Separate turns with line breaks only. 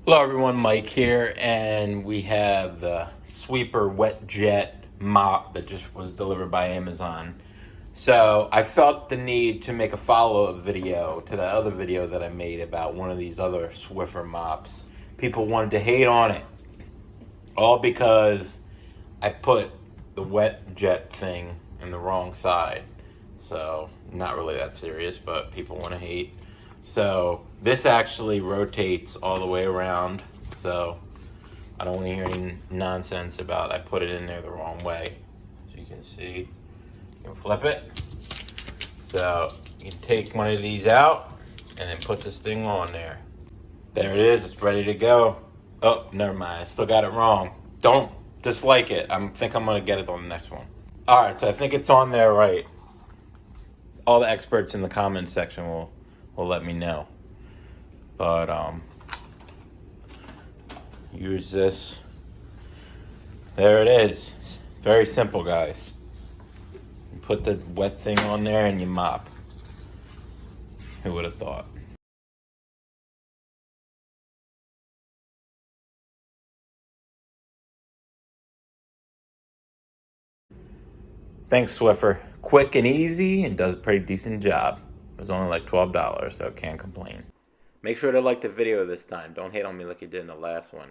Hello everyone, Mike here, and we have the Sweeper Wet Jet mop that just was delivered by Amazon. So I felt the need to make a follow-up video to the other video that I made about one of these other Swiffer mops. People wanted to hate on it, all because I put the wet jet thing in the wrong side. So not really that serious, but people want to hate. So this actually rotates all the way around. So I don't want to hear any nonsense about I put it in there the wrong way. As you can see, you can flip it. So you can take one of these out and then put this thing on there. There it is, it's ready to go. Oh, never mind, I still got it wrong. Don't dislike it. I think I'm gonna get it on the next one. All right, so I think it's on there right. All the experts in the comments section will let me know. But use this. There it is. Very simple, guys. You put the wet thing on there and you mop. Who would have thought? Thanks, Swiffer. Quick and easy and does a pretty decent job. It was only like $12, so can't complain. Make sure to like the video this time. Don't hate on me like you did in the last one.